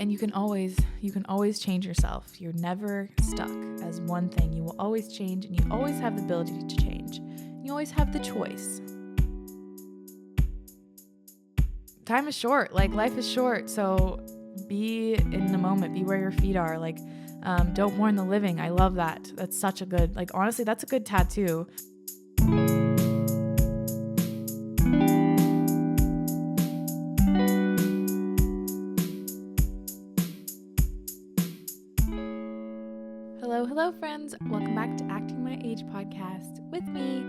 And you can always change yourself. You're never stuck as one thing. You will always change, and you always have the ability to change. You always have the choice. Time is short. Life is short. So be in the moment. Be where your feet are. Don't mourn the living. I love that. That's such a good, honestly, that's a good tattoo. Hello friends. Welcome back to Acting My Age podcast with me,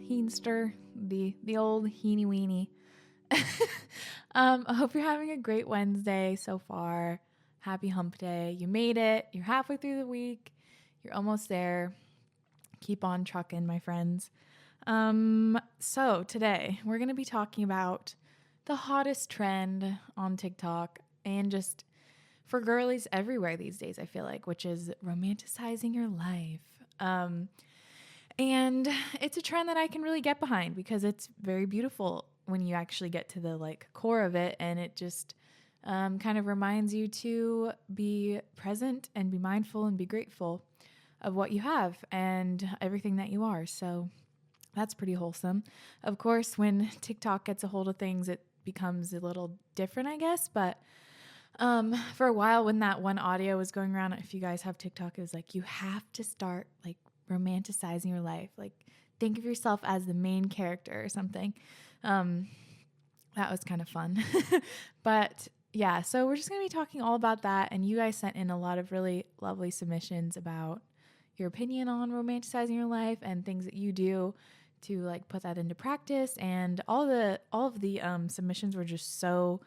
Heenster, the old Heeny Weenie. I hope you're having a great Wednesday so far. Happy hump day. You made it. You're halfway through the week. You're almost there. Keep on trucking, my friends. So today we're going to be talking about the hottest trend on TikTok and just for girlies everywhere these days, I feel like, which is romanticizing your life. And it's a trend that I can really get behind because it's very beautiful when you actually get to the core of it, and it just kind of reminds you to be present and be mindful and be grateful of what you have and everything that you are. So that's pretty wholesome. Of course, when TikTok gets a hold of things, it becomes a little different, I guess, but for a while when that one audio was going around, if you guys have TikTok, it was you have to start romanticizing your life. Think of yourself as the main character or something. That was kind of fun. But yeah, so we're just going to be talking all about that. And you guys sent in a lot of really lovely submissions about your opinion on romanticizing your life and things that you do to put that into practice. And all of the submissions were just so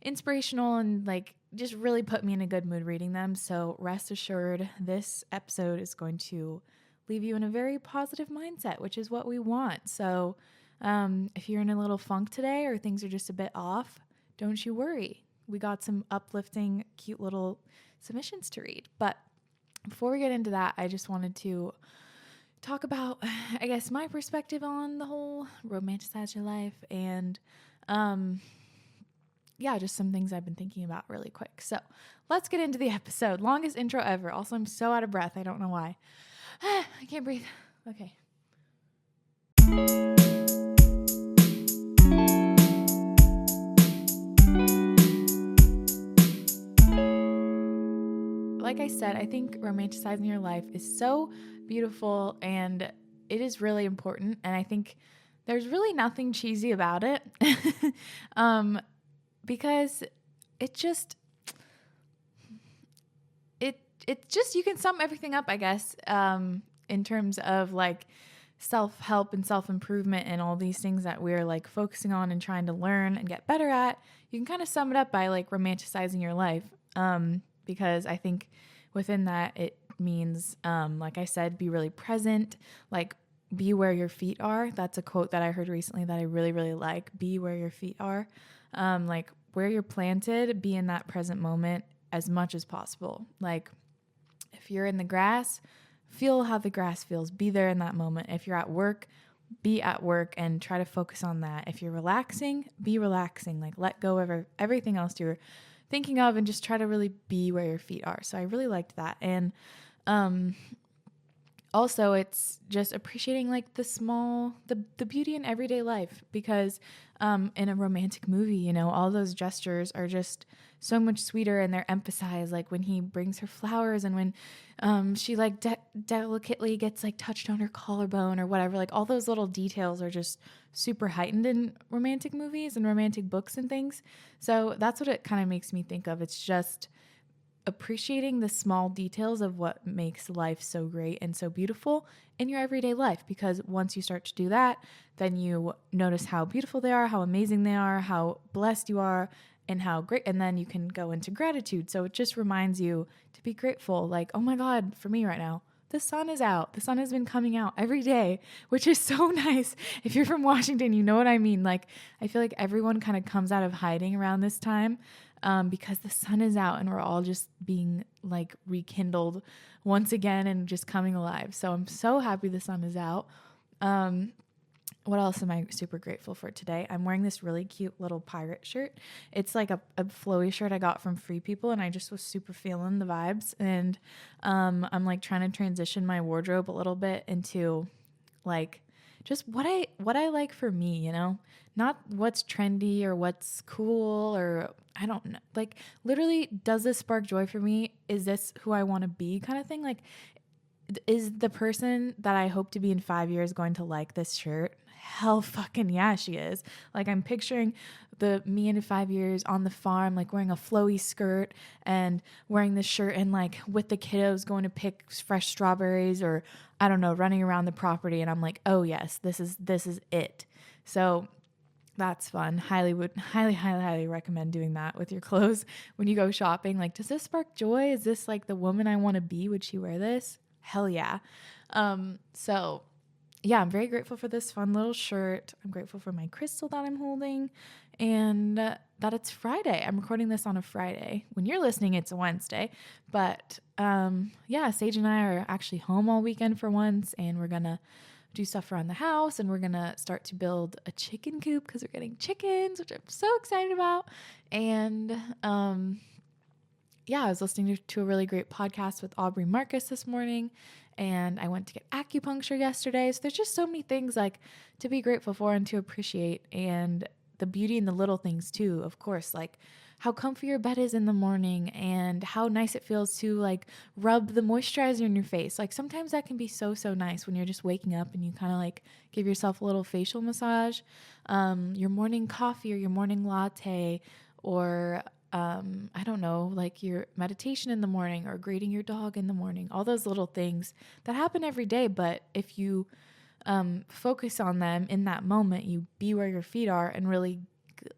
inspirational and just really put me in a good mood reading them. So rest assured, this episode is going to leave you in a very positive mindset, which is what we want. So if you're in a little funk today or things are just a bit off, don't you worry. We got some uplifting, cute little submissions to read. But before we get into that, I just wanted to talk about, I guess, my perspective on the whole romanticize your life and just some things I've been thinking about really quick. So let's get into the episode. Longest intro ever. Also, I'm so out of breath. I don't know why. I can't breathe. Okay. Like I said, I think romanticizing your life is so beautiful and it is really important. And I think there's really nothing cheesy about it. Because it's just you can sum everything up, I guess, in terms of self-help and self-improvement and all these things that we're focusing on and trying to learn and get better at. You can kind of sum it up by romanticizing your life, because I think within that it means, like I said, be really present, be where your feet are. That's a quote that I heard recently that I really, really like. Be where your feet are. Where you're planted, be in that present moment as much as possible. If you're in the grass, feel how the grass feels. Be there in that moment. If you're at work, be at work and try to focus on that. If you're relaxing, be relaxing. Let go of everything else you're thinking of and just try to really be where your feet are. So I really liked that. And also, it's just appreciating the beauty in everyday life, because in a romantic movie, all those gestures are just so much sweeter and they're emphasized, when he brings her flowers and when she delicately gets touched on her collarbone or whatever. All those little details are just super heightened in romantic movies and romantic books and things. So that's what it kind of makes me think of. It's just appreciating the small details of what makes life so great and so beautiful in your everyday life, because once you start to do that, then you notice how beautiful they are, how amazing they are, how blessed you are, and how great, and then you can go into gratitude. So it just reminds you to be grateful. Oh my God, for me right now, the sun is out. The sun has been coming out every day, which is so nice. If you're from Washington, you know what I mean. I feel like everyone kind of comes out of hiding around this time, because the sun is out and we're all just being rekindled once again and just coming alive. So I'm so happy the sun is out. what else am I super grateful for today? I'm wearing this really cute little pirate shirt. It's like a flowy shirt I got from Free People, and I just was super feeling the vibes. And I'm like trying to transition my wardrobe a little bit into like just what I like for me, you know? Not what's trendy or what's cool, or I don't know. Like literally, does this spark joy for me? Is this who I want to be kind of thing? Like, is the person that I hope to be in 5 years going to like this shirt? Hell fucking yeah, she is. Like, I'm picturing the me in 5 years on the farm, like wearing a flowy skirt and wearing this shirt and like with the kiddos going to pick fresh strawberries, or I don't know, running around the property. And I'm like, oh yes, this is it. So that's fun. Highly recommend doing that with your clothes when you go shopping. Like, does this spark joy? Is this like the woman I want to be? Would she wear this? Hell yeah. So yeah, I'm very grateful for this fun little shirt. I'm grateful for my crystal that I'm holding, and that it's Friday. I'm recording this on a Friday. When you're listening, it's a Wednesday. But yeah, Sage and I are actually home all weekend for once, and we're going to do stuff around the house, and we're going to start to build a chicken coop because we're getting chickens, which I'm so excited about. And yeah, I was listening to a really great podcast with Aubrey Marcus this morning, and I went to get acupuncture yesterday. So there's just so many things like to be grateful for and to appreciate, and the beauty in the little things too, of course, like how comfy your bed is in the morning and how nice it feels to like rub the moisturizer in your face. Like sometimes that can be so nice when you're just waking up and you kind of like give yourself a little facial massage. Your morning coffee or your morning latte, or I don't know, like your meditation in the morning or greeting your dog in the morning, all those little things that happen every day. But if you focus on them in that moment, you be where your feet are and really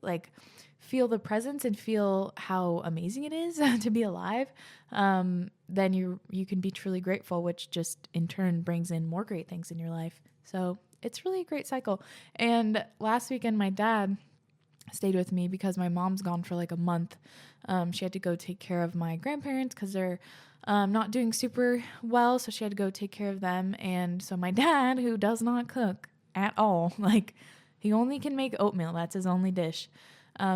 like feel the presence and feel how amazing it is to be alive, then you can be truly grateful, which just in turn brings in more great things in your life. So it's really a great cycle. And last weekend, my dad stayed with me because my mom's gone for like a month. She had to go take care of my grandparents because they're not doing super well, so she had to go take care of them. And so my dad, who does not cook at all, like he only can make oatmeal, that's his only dish.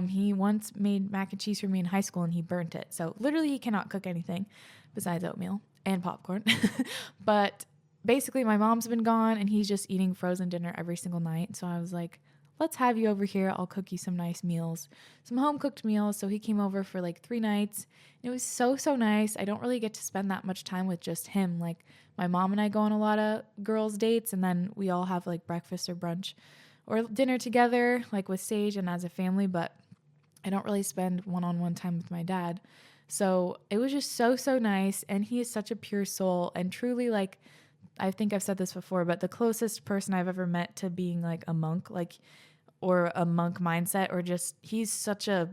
He once made mac and cheese for me in high school and he burnt it. So literally he cannot cook anything besides oatmeal and popcorn. But basically my mom's been gone and he's just eating frozen dinner every single night. So I was like, let's have you over here. I'll cook you some nice meals, some home cooked meals. So he came over for like 3 nights. And it was so nice. I don't really get to spend that much time with just him. Like my mom and I go on a lot of girls' dates, and then we all have like breakfast or brunch or dinner together, like with Sage and as a family. But I don't really spend one-on-one time with my dad. So it was just so nice. And he is such a pure soul and truly, like, I think I've said this before, but the closest person I've ever met to being like a monk, like, or a monk mindset, or just, he's such a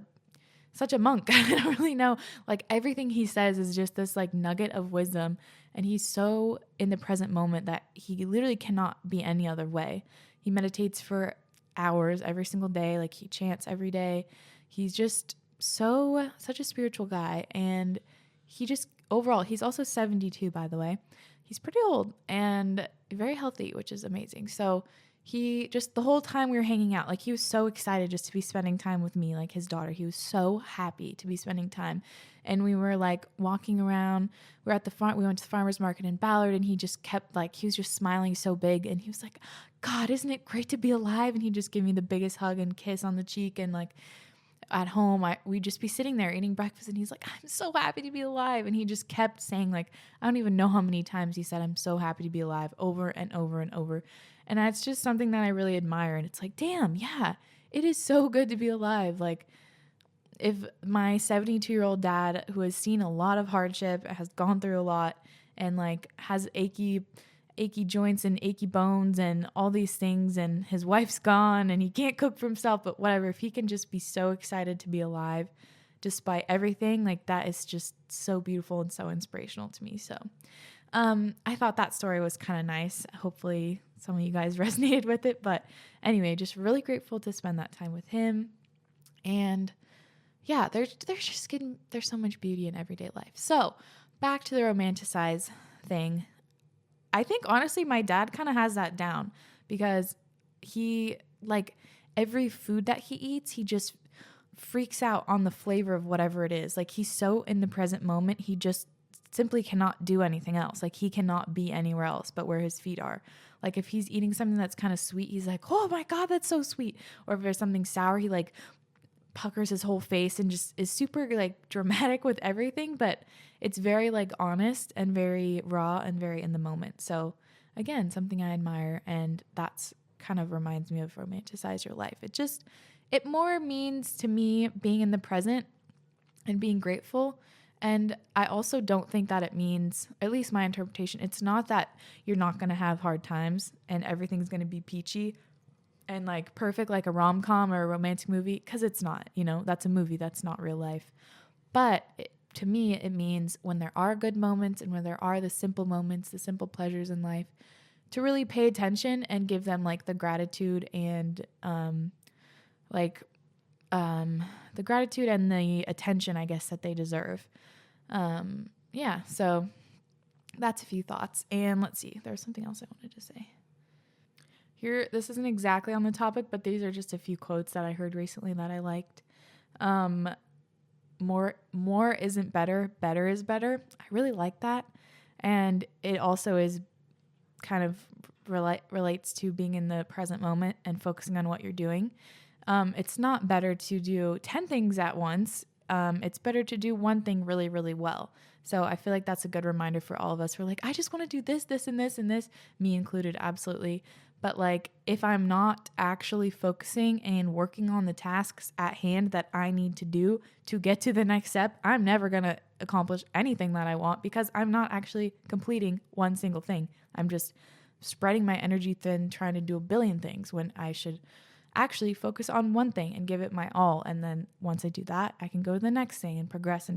monk. I don't really know. Like everything he says is just this like nugget of wisdom. And he's so in the present moment that he literally cannot be any other way. He meditates for hours every single day. Like he chants every day. He's just such a spiritual guy. And he just overall, he's also 72, by the way. He's pretty old and very healthy, which is amazing. So he just, the whole time we were hanging out, like he was so excited just to be spending time with me, like his daughter. He was so happy to be spending time. And we were like walking around. We were at the farm. We went to the farmer's market in Ballard, and he just kept like, he was just smiling so big. And he was like, God, isn't it great to be alive? And he just gave me the biggest hug and kiss on the cheek. And like at home, we'd just be sitting there eating breakfast, and he's like, I'm so happy to be alive. And he just kept saying, like, I don't even know how many times he said, I'm so happy to be alive, over and over and over. And that's just something that I really admire. And it's like, damn, yeah, it is so good to be alive. Like, if my 72-year-old dad, who has seen a lot of hardship, has gone through a lot, and like has achy joints and achy bones and all these things, and his wife's gone and he can't cook for himself, but whatever, if he can just be so excited to be alive despite everything, like that is just so beautiful and so inspirational to me. So I thought that story was kind of nice. Hopefully some of you guys resonated with it, but anyway, just really grateful to spend that time with him. And yeah, there's so much beauty in everyday life. So back to the romanticize thing. I think honestly my dad kind of has that down, because he, like, every food that he eats, he just freaks out on the flavor of whatever it is. Like, he's so in the present moment, he just simply cannot do anything else. Like, he cannot be anywhere else but where his feet are. Like, if he's eating something that's kind of sweet, he's like, oh my God, that's so sweet. Or if there's something sour, he like puckers his whole face and just is super like dramatic with everything. But it's very like honest and very raw and very in the moment. So again, something I admire, and that's kind of reminds me of Romanticize Your Life. It more means to me being in the present and being grateful. And I also don't think that it means, at least my interpretation, it's not that you're not going to have hard times and everything's going to be peachy and like perfect like a rom-com or a romantic movie, because it's not, that's a movie, that's not real life. But to me, it means when there are good moments and when there are the simple moments, the simple pleasures in life, to really pay attention and give them like the gratitude and the gratitude and the attention, I guess, that they deserve. So that's a few thoughts. And let's see, there's something else I wanted to say. Here, this isn't exactly on the topic, but these are just a few quotes that I heard recently that I liked. More isn't better, better is better. I really like that. And it also is kind of relates to being in the present moment and focusing on what you're doing. It's not better to do 10 things at once. It's better to do one thing really, really well. So I feel like that's a good reminder for all of us. We're like, I just want to do this, this, and this, and this, me included, absolutely. But like, if I'm not actually focusing and working on the tasks at hand that I need to do to get to the next step, I'm never going to accomplish anything that I want, because I'm not actually completing one single thing. I'm just spreading my energy thin, trying to do a billion things when I should actually focus on one thing and give it my all. And then once I do that, I can go to the next thing and progress.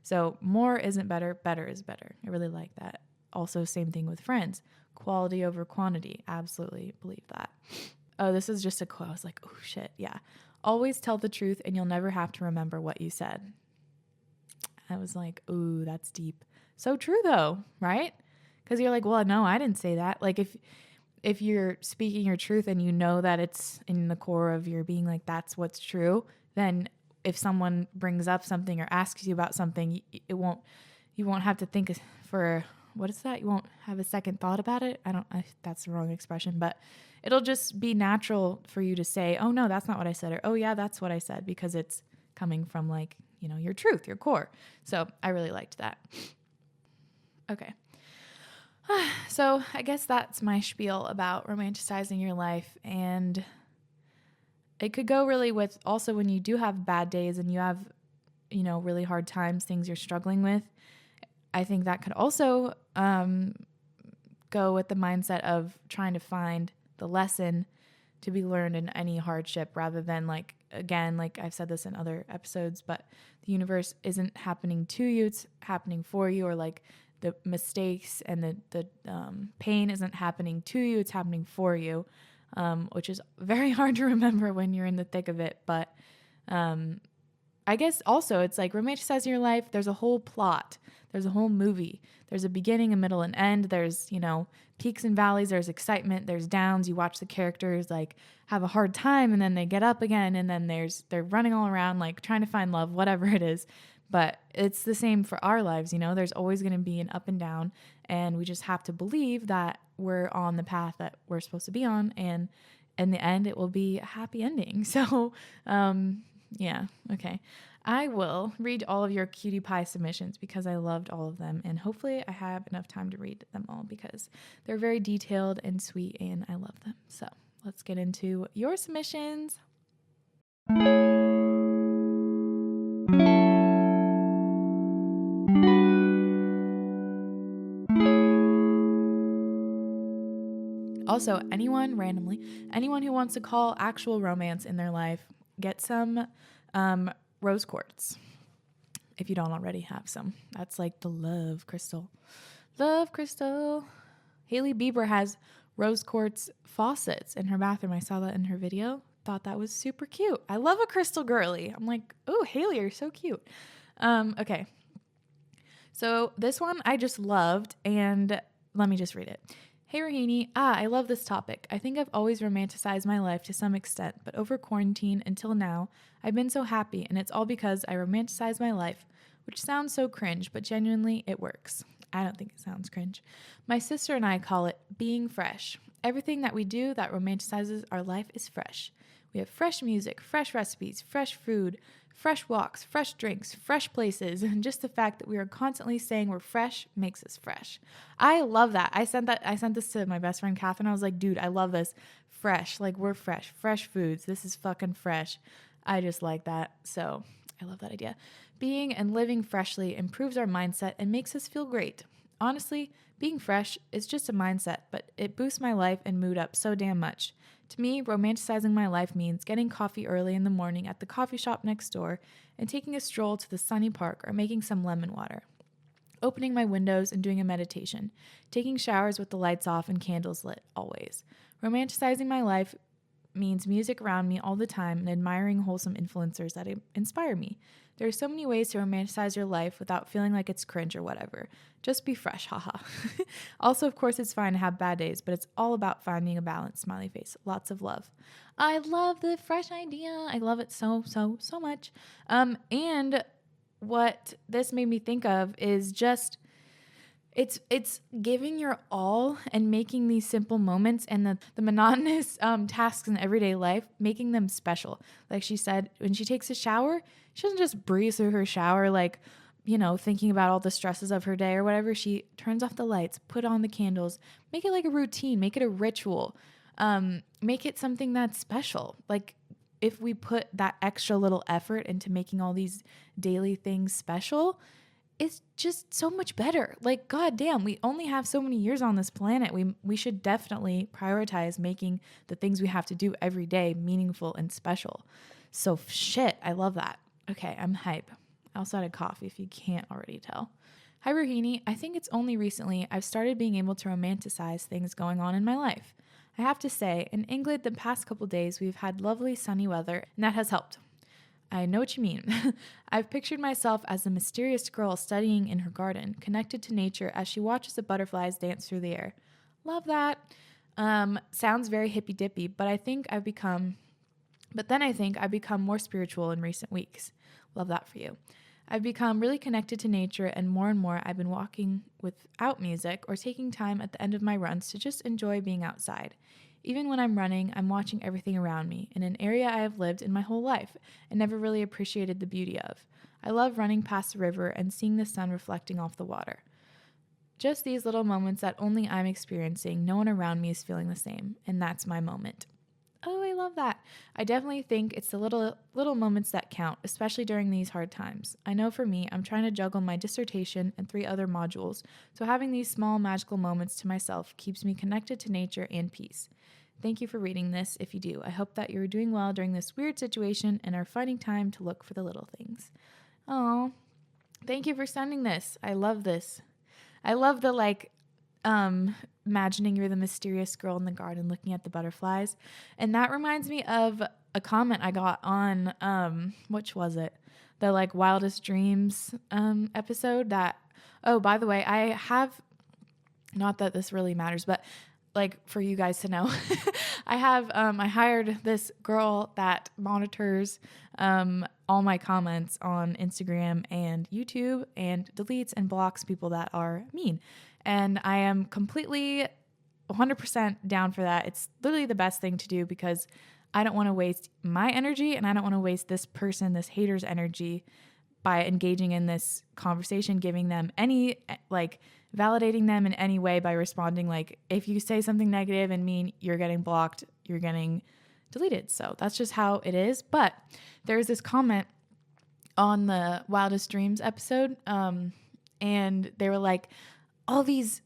So more isn't better, better is better. I really like that. Also, same thing with friends. Quality over quantity. Absolutely believe that. Oh, this is just a quote. I was like, oh shit, yeah. Always tell the truth and you'll never have to remember what you said. I was like, ooh, that's deep. So true though, right? Because you're like, well, no, I didn't say that. Like if you're speaking your truth and you know that it's in the core of your being, like that's what's true, then if someone brings up something or asks you about something, you won't have to think for, what is that? You won't have a second thought about it. That's the wrong expression, but it'll just be natural for you to say, oh no, that's not what I said. Or, oh yeah, that's what I said, because it's coming from like, your truth, your core. So I really liked that. Okay. So I guess that's my spiel about romanticizing your life. And it could go really with also when you do have bad days and you have, really hard times, things you're struggling with. I think that could also go with the mindset of trying to find the lesson to be learned in any hardship, rather than like I've said this in other episodes, but the universe isn't happening to you, it's happening for you, or like the mistakes and the pain isn't happening to you, it's happening for you, which is very hard to remember when you're in the thick of it. But I guess also it's like romanticizing your life. There's a whole plot. There's a whole movie. There's a beginning, a middle, and end. There's, peaks and valleys. There's excitement. There's downs. You watch the characters like have a hard time and then they get up again. And then they're running all around like trying to find love, whatever it is. But it's the same for our lives. There's always going to be an up and down. And we just have to believe that we're on the path that we're supposed to be on. And in the end, it will be a happy ending. So, yeah. Okay. I will read all of your cutie pie submissions because I loved all of them. And hopefully I have enough time to read them all because they're very detailed and sweet and I love them. So let's get into your submissions. Also, anyone who wants to call actual romance in their life, get some rose quartz if you don't already have some. That's like the love crystal. Love crystal. Hailey Bieber has rose quartz faucets in her bathroom. I saw that in her video. Thought that was super cute. I love a crystal girly. I'm like, oh, Hailey, you're so cute. Okay. So this one I just loved, and let me just read it. Hey Rahini, I love this topic. I think I've always romanticized my life to some extent, but over quarantine until now, I've been so happy, and it's all because I romanticize my life, which sounds so cringe, but genuinely it works. I don't think it sounds cringe. My sister and I call it being fresh. Everything that we do that romanticizes our life is fresh. We have fresh music, fresh recipes, fresh food, fresh walks, fresh drinks, fresh places, and just the fact that we are constantly saying we're fresh makes us fresh. I love that. I sent this to my best friend Catherine. I was like, dude, I love this. Fresh. Like, we're fresh. Fresh foods. This is fucking fresh. I just like that. So I love that idea. Being and living freshly improves our mindset and makes us feel great. Honestly, being fresh is just a mindset, but it boosts my life and mood up so damn much. To me, romanticizing my life means getting coffee early in the morning at the coffee shop next door and taking a stroll to the sunny park or making some lemon water. Opening my windows and doing a meditation. Taking showers with the lights off and candles lit, always. Romanticizing my life means music around me all the time and admiring wholesome influencers that inspire me. There are so many ways to romanticize your life without feeling like it's cringe or whatever. Just be fresh, haha. Also, of course, it's fine to have bad days, but it's all about finding a balance, smiley face. Lots of love. I love the fresh idea. I love it so much. And what this made me think of is just it's giving your all and making these simple moments and the monotonous tasks in everyday life, making them special. Like she said, when she takes a shower, she doesn't just breeze through her shower like, thinking about all the stresses of her day or whatever. She turns off the lights, put on the candles, make it like a routine, make it a ritual, make it something that's special. Like, if we put that extra little effort into making all these daily things special, it's just so much better. Like, goddamn, we only have so many years on this planet. We should definitely prioritize making the things we have to do every day meaningful and special. So shit, I love that. Okay, I'm hype. I also had a coffee if you can't already tell. Hi Rohini, I think it's only recently I've started being able to romanticize things going on in my life. I have to say, in England the past couple days we've had lovely sunny weather and that has helped. I know what you mean. I've pictured myself as a mysterious girl studying in her garden, connected to nature as she watches the butterflies dance through the air. Love that. Sounds very hippy dippy, but I think I've become more spiritual in recent weeks. Love that for you. I've become really connected to nature, and more I've been walking without music or taking time at the end of my runs to just enjoy being outside. Even when I'm running, I'm watching everything around me in an area I have lived in my whole life and never really appreciated the beauty of. I love running past the river and seeing the sun reflecting off the water. Just these little moments that only I'm experiencing, no one around me is feeling the same, and that's my moment. Oh, I love that. I definitely think it's the little moments that count, especially during these hard times. I know for me, I'm trying to juggle my dissertation and 3 other modules, so having these small magical moments to myself keeps me connected to nature and peace. Thank you for reading this, if you do. I hope that you're doing well during this weird situation and are finding time to look for the little things. Oh, thank you for sending this. I love this. I love the imagining you're the mysterious girl in the garden looking at the butterflies. And that reminds me of a comment I got on, which was it? The Wildest Dreams episode that, oh, by the way, I have, not that this really matters, but for you guys to know, I hired this girl that monitors all my comments on Instagram and YouTube and deletes and blocks people that are mean. And I am completely 100% down for that. It's literally the best thing to do because I don't want to waste my energy and I don't want to waste this hater's energy by engaging in this conversation, giving them any, validating them in any way by responding. If you say something negative and mean, you're getting blocked, you're getting deleted. So that's just how it is. But there's this comment on the Wildest Dreams episode, and they were like, all these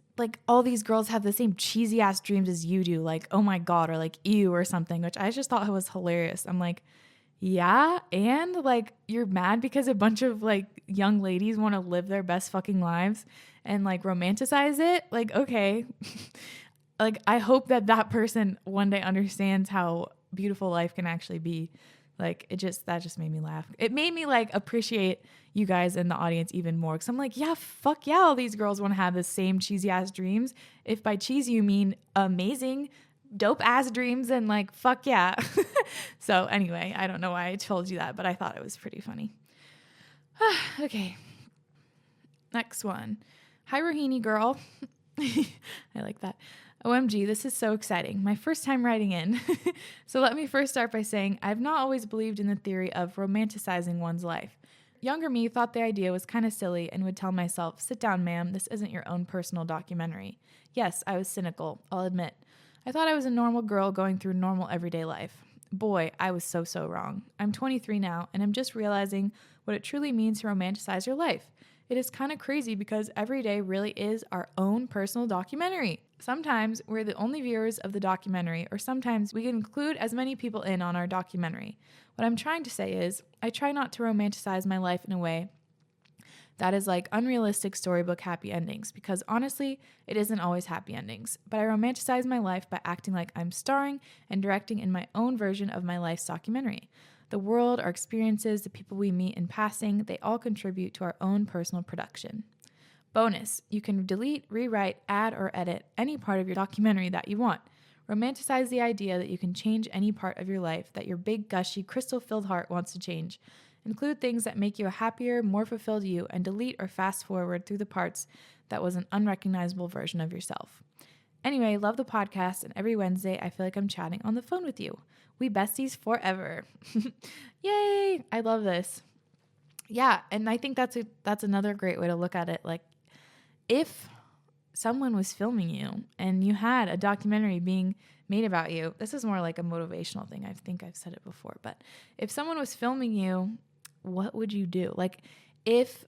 girls have the same cheesy ass dreams as you do, oh my God, or ew or something, which I just thought was hilarious. I'm like, yeah, and you're mad because a bunch of young ladies want to live their best fucking lives and romanticize it. Okay. I hope that person one day understands how beautiful life can actually be. Like that just made me laugh. It made me like appreciate you guys in the audience even more. Cause I'm like, yeah, fuck yeah. All these girls want to have the same cheesy ass dreams. If by cheesy you mean amazing, dope ass dreams, and like, fuck yeah. So anyway, I don't know why I told you that, but I thought it was pretty funny. Okay. Next one. Hi, Rohini girl. I like that. OMG, this is so exciting. My first time writing in. So let me first start by saying I've not always believed in the theory of romanticizing one's life. Younger me thought the idea was kind of silly and would tell myself, sit down, ma'am, this isn't your own personal documentary. Yes, I was cynical, I'll admit. I thought I was a normal girl going through normal everyday life. Boy, I was so wrong. I'm 23 now, and I'm just realizing what it truly means to romanticize your life. It is kind of crazy because every day really is our own personal documentary. Sometimes we're the only viewers of the documentary, or sometimes we can include as many people in on our documentary. What I'm trying to say is, I try not to romanticize my life in a way that is like unrealistic storybook happy endings, because honestly, it isn't always happy endings. But I romanticize my life by acting like I'm starring and directing in my own version of my life's documentary. The world, our experiences, the people we meet in passing, they all contribute to our own personal production. Bonus, you can delete, rewrite, add, or edit any part of your documentary that you want. Romanticize the idea that you can change any part of your life that your big, gushy, crystal-filled heart wants to change. Include things that make you a happier, more fulfilled you, and delete or fast forward through the parts that was an unrecognizable version of yourself. Anyway, love the podcast, and every Wednesday I feel like I'm chatting on the phone with you. We besties forever. Yay! I love this. Yeah, and I think that's another great way to look at it. Like, if someone was filming you and you had a documentary being made about you, this is more like a motivational thing. I think I've said it before, but if someone was filming you, what would you do? Like, if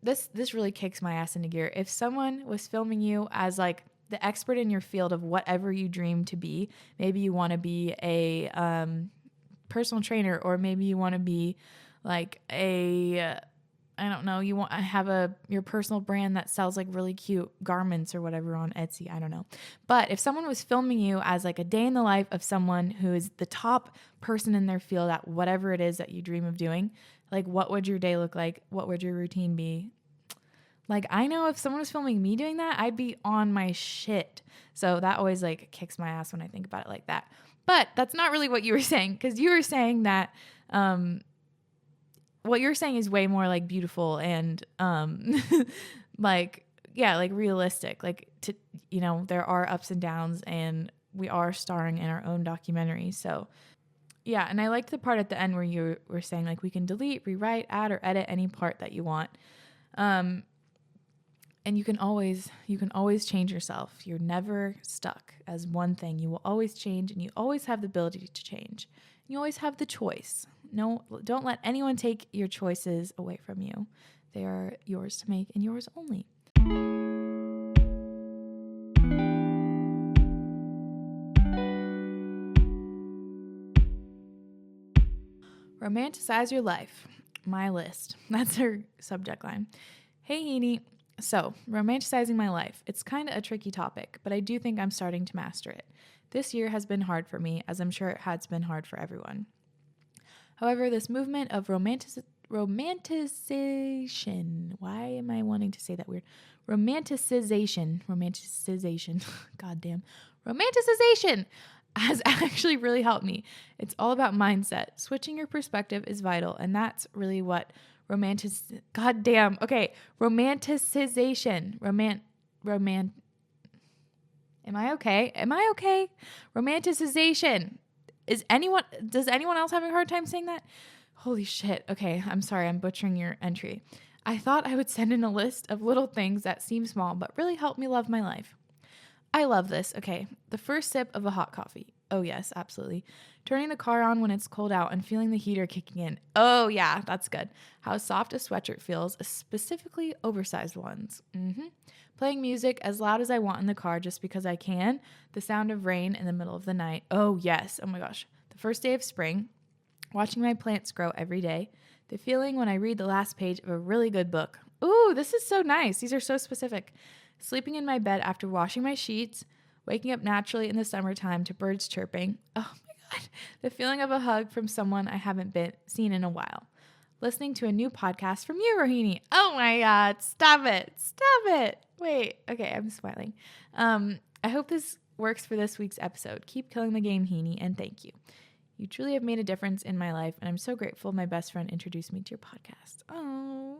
this really kicks my ass into gear. If someone was filming you as like the expert in your field of whatever you dream to be, maybe you want to be a personal trainer, or maybe you want to be like I don't know, you want to have your personal brand that sells like really cute garments or whatever on Etsy, I don't know. But if someone was filming you as like a day in the life of someone who is the top person in their field at whatever it is that you dream of doing, like, what would your day look like? What would your routine be? Like, I know if someone was filming me doing that, I'd be on my shit. So that always like kicks my ass when I think about it like that. But that's not really what you were saying, because you were saying that what you're saying is way more like beautiful and like, yeah, like realistic. Like, to, you know, there are ups and downs, and we are starring in our own documentary. So yeah, and I liked the part at the end where you were saying like we can delete, rewrite, add, or edit any part that you want. And you can always change yourself. You're never stuck as one thing. You will always change, and you always have the ability to change. You always have the choice. No, don't let anyone take your choices away from you. They are yours to make and yours only. Romanticize your life. My list. That's her subject line. Hey, Heaney. So, romanticizing my life. It's kind of a tricky topic, but I do think I'm starting to master it. This year has been hard for me, as I'm sure it has been hard for everyone. However, this movement of romanticization, why am I wanting to say that weird? Romanticization, goddamn, romanticization has actually really helped me. It's all about mindset. Switching your perspective is vital, and that's really what romanticization, am I okay? Romanticization. Does anyone else having a hard time saying that? Holy shit. Okay, I'm sorry, I'm butchering your entry. I thought I would send in a list of little things that seem small, but really help me love my life. I love this. Okay, the first sip of a hot coffee. Oh yes, absolutely. Turning the car on when it's cold out and feeling the heater kicking in. Oh yeah, that's good. How soft a sweatshirt feels, specifically oversized ones. Playing music as loud as I want in the car just because I can. The sound of rain in the middle of the night. Oh yes, oh my gosh. The first day of spring. Watching my plants grow every day. The feeling when I read the last page of a really good book. Ooh, this is so nice. These are so specific. Sleeping in my bed after washing my sheets. Waking up naturally in the summertime to birds chirping. Oh my God. The feeling of a hug from someone I haven't seen in a while. Listening to a new podcast from you, Rohini. Oh my God. Stop it. Stop it. Wait. Okay, I'm smiling. I hope this works for this week's episode. Keep killing the game, Heaney, and thank you. You truly have made a difference in my life, and I'm so grateful my best friend introduced me to your podcast. Oh,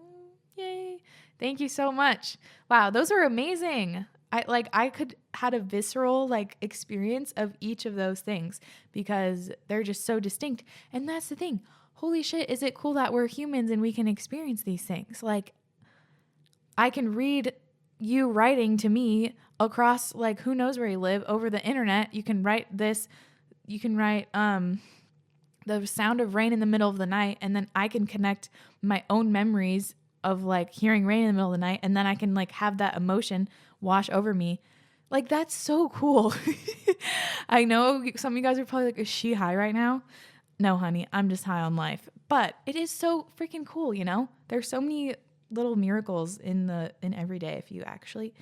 yay. Thank you so much. Wow, those are amazing. I could had a visceral experience of each of those things because they're just so distinct. And that's the thing. Holy shit, is it cool that we're humans and we can experience these things? I can read you writing to me across who knows where you live over the internet. You can write this. You can write the sound of rain in the middle of the night, and then I can connect my own memories of hearing rain in the middle of the night, and then I can have that emotion wash over me. That's so cool. I know some of you guys are probably is she high right now? No, honey, I'm just high on life. But it is so freaking cool, There's so many little miracles in every day if you actually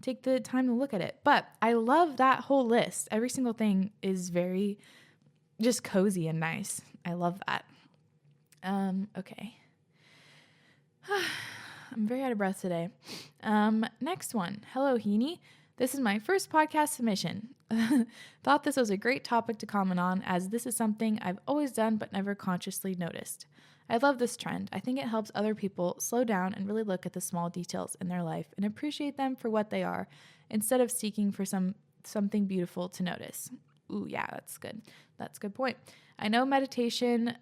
take the time to look at it. But I love that whole list. Every single thing is very just cozy and nice. I love that. Okay. I'm very out of breath today. Next one. Hello, Heaney. This is my first podcast submission. Thought this was a great topic to comment on, as this is something I've always done but never consciously noticed. I love this trend. I think it helps other people slow down and really look at the small details in their life and appreciate them for what they are, instead of seeking for something beautiful to notice. Ooh, yeah, that's good. That's a good point. I know meditation,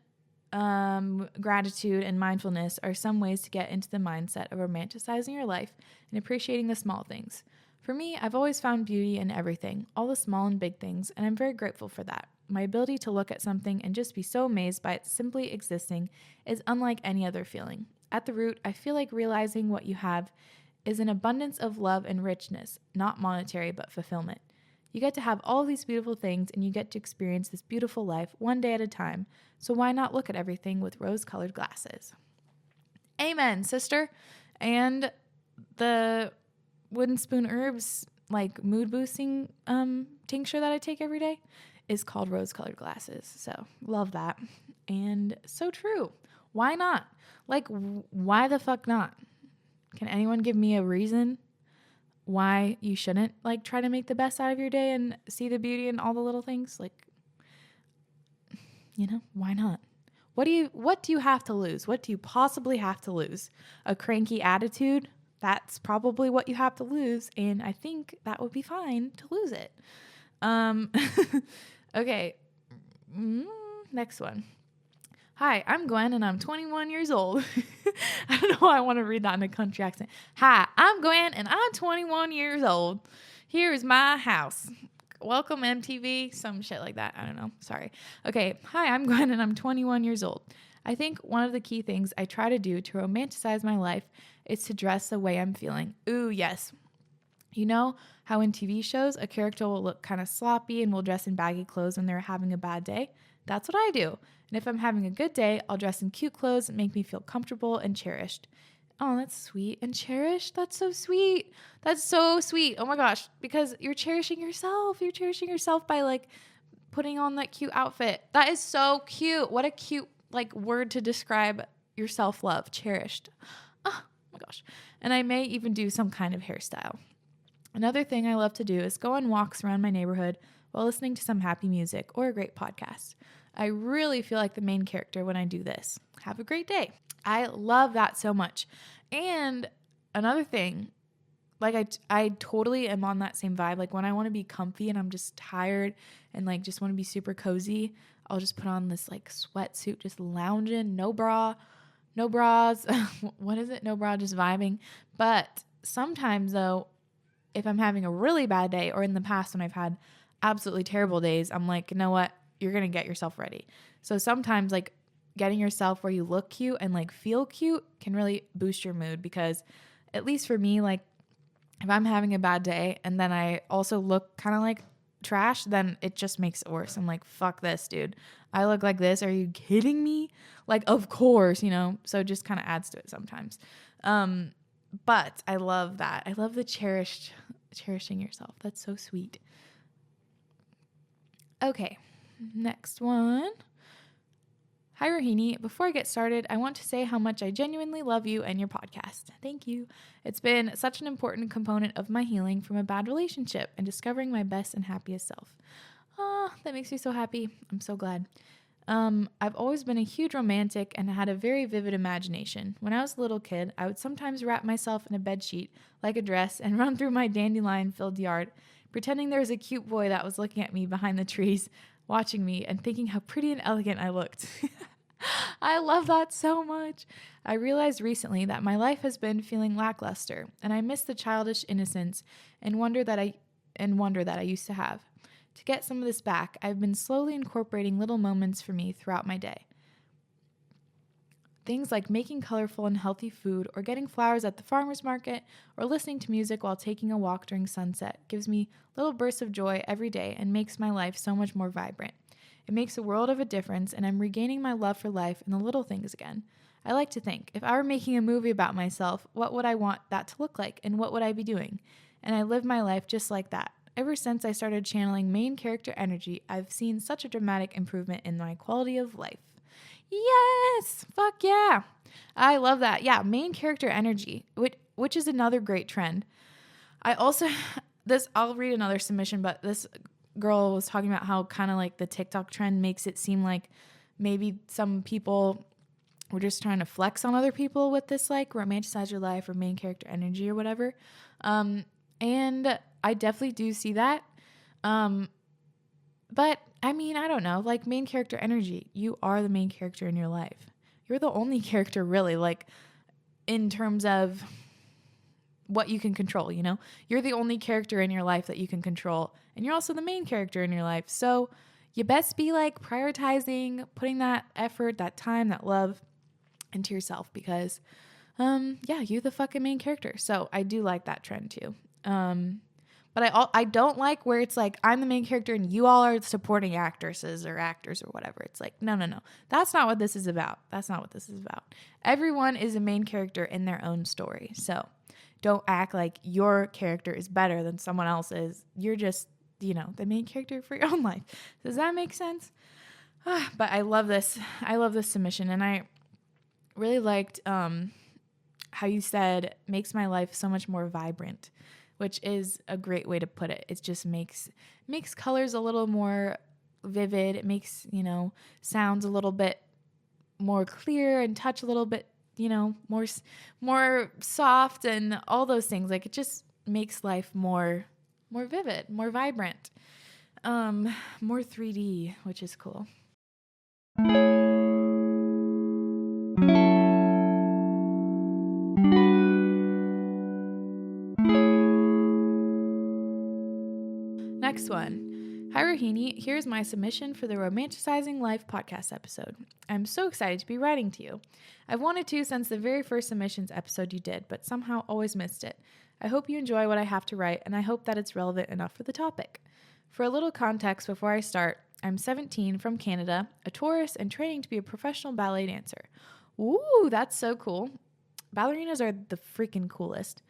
gratitude, and mindfulness are some ways to get into the mindset of romanticizing your life and appreciating the small things. For me, I've always found beauty in everything, all the small and big things, and I'm very grateful for that. My ability to look at something and just be so amazed by it simply existing is unlike any other feeling. At the root, I feel like realizing what you have is an abundance of love and richness, not monetary, but fulfillment. You get to have all these beautiful things, and you get to experience this beautiful life one day at a time, so why not look at everything with rose-colored glasses? Amen, sister. And the Wooden Spoon Herbs mood boosting tincture that I take every day is called rose-colored glasses. So love that. And so true. Why not? Why the fuck not? Can anyone give me a reason why you shouldn't try to make the best out of your day and see the beauty in all the little things? Why not? What do you have to lose? What do you possibly have to lose? A cranky attitude? That's probably what you have to lose, and I think that would be fine to lose it. Okay. Next one. Hi, I'm Gwen, and I'm 21 years old. I don't know why I want to read that in a country accent. Hi, I'm Gwen, and I'm 21 years old. Here is my house. Welcome, MTV. Some shit like that. I don't know. Sorry. Okay. Hi, I'm Gwen, and I'm 21 years old. I think one of the key things I try to do to romanticize my life is to dress the way I'm feeling. Ooh, yes. You know how in TV shows a character will look kind of sloppy and will dress in baggy clothes when they're having a bad day? That's what I do. And if I'm having a good day, I'll dress in cute clothes that make me feel comfortable and cherished. Oh, that's sweet. And cherished? That's so sweet. That's so sweet. Oh my gosh. Because you're cherishing yourself. You're cherishing yourself by putting on that cute outfit. That is so cute. What a cute word to describe your self-love. Cherished. Oh my gosh. And I may even do some kind of hairstyle. Another thing I love to do is go on walks around my neighborhood while listening to some happy music or a great podcast. I really feel like the main character when I do this. Have a great day. I love that so much. And another thing, I totally am on that same vibe. When I want to be comfy and I'm just tired and just want to be super cozy, I'll just put on this sweatsuit, just lounging, no bras. What is it? No bra, just vibing. But sometimes though, if I'm having a really bad day, or in the past when I've had absolutely terrible days, I'm like, you know what? You're going to get yourself ready. So sometimes getting yourself where you look cute and feel cute can really boost your mood, because at least for me, if I'm having a bad day and then I also look kind of like trash, then it just makes it worse. I'm like, fuck this, dude. I look like this. Are you kidding me? Of course, so it just kind of adds to it sometimes. But I love that. I love the cherishing yourself. That's so sweet. Okay. Next one. Hi, Rohini. Before I get started, I want to say how much I genuinely love you and your podcast. Thank you. It's been such an important component of my healing from a bad relationship and discovering my best and happiest self. Ah, that makes me so happy. I'm so glad. I've always been a huge romantic and had a very vivid imagination. When I was a little kid, I would sometimes wrap myself in a bedsheet like a dress and run through my dandelion-filled yard, pretending there was a cute boy that was looking at me behind the trees, watching me and thinking how pretty and elegant I looked. I love that so much. I realized recently that my life has been feeling lackluster, and I miss the childish innocence and wonder that I used to have. To get some of this back, I've been slowly incorporating little moments for me throughout my day. Things like making colorful and healthy food, or getting flowers at the farmer's market, or listening to music while taking a walk during sunset gives me little bursts of joy every day and makes my life so much more vibrant. It makes a world of a difference, and I'm regaining my love for life and the little things again. I like to think, if I were making a movie about myself, what would I want that to look like, and what would I be doing? And I live my life just like that. Ever since I started channeling main character energy, I've seen such a dramatic improvement in my quality of life. Yes! Fuck yeah! I love that. Yeah, main character energy, which is another great trend. I also, I'll read another submission, but this girl was talking about how kind of like the TikTok trend makes it seem like maybe some people were just trying to flex on other people with this like romanticize your life or main character energy or whatever. And I definitely do see that. But I mean, I don't know, like main character energy, you are the main character in your life. You're the only character really, like in terms of what you can control, you know? You're the only character in your life that you can control, and you're also the main character in your life. So you best be like prioritizing, putting that effort, that time, that love into yourself because, yeah, you're the fucking main character. So I do like that trend too. But I don't like where it's like I'm the main character and you all are supporting actresses or actors or whatever. It's like, no. That's not what this is about. Everyone is a main character in their own story. So don't act like your character is better than someone else's. You're just, the main character for your own life. Does that make sense? But I love this. I love this submission. And I really liked how you said makes my life so much more vibrant, which is a great way to put it. It just makes colors a little more vivid. It makes, sounds a little bit more clear and touch a little bit, more soft and all those things. Like it just makes life more vivid, more vibrant, more 3D, which is cool. Next one. Hi, Rohini. Here's my submission for the Romanticizing Life podcast episode. I'm so excited to be writing to you. I've wanted to since the very first submissions episode you did, but somehow always missed it. I hope you enjoy what I have to write, and I hope that it's relevant enough for the topic. For a little context before I start, I'm 17 from Canada, a tourist, and training to be a professional ballet dancer. Ooh, that's so cool. Ballerinas are the freaking coolest.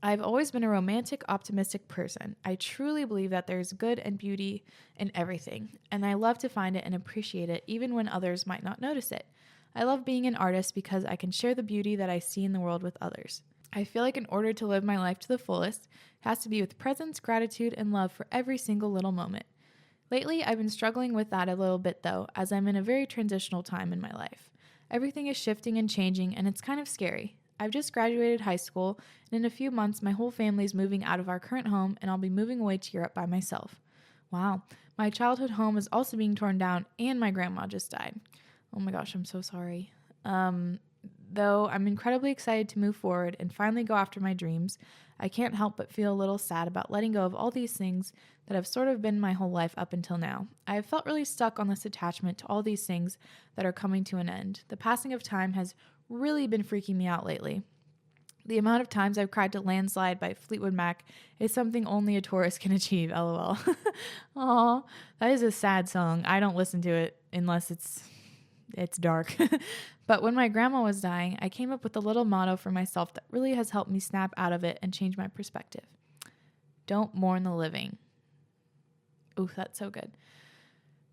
I've always been a romantic, optimistic person. I truly believe that there's good and beauty in everything, and I love to find it and appreciate it even when others might not notice it. I love being an artist because I can share the beauty that I see in the world with others. I feel like in order to live my life to the fullest, it has to be with presence, gratitude, and love for every single little moment. Lately, I've been struggling with that a little bit though, as I'm in a very transitional time in my life. Everything is shifting and changing, and it's kind of scary. I've just graduated high school, and in a few months, my whole family is moving out of our current home, and I'll be moving away to Europe by myself. Wow. My childhood home is also being torn down, and my grandma just died. Oh my gosh, I'm so sorry. Though I'm incredibly excited to move forward and finally go after my dreams, I can't help but feel a little sad about letting go of all these things that have sort of been my whole life up until now. I have felt really stuck on this attachment to all these things that are coming to an end. The passing of time has really been freaking me out lately. The amount of times I've cried to Landslide by Fleetwood Mac is something only a tourist can achieve, lol. Aw, that is a sad song. I don't listen to it unless it's dark. But when my grandma was dying, I came up with a little motto for myself that really has helped me snap out of it and change my perspective. Don't mourn the living. Ooh, that's so good.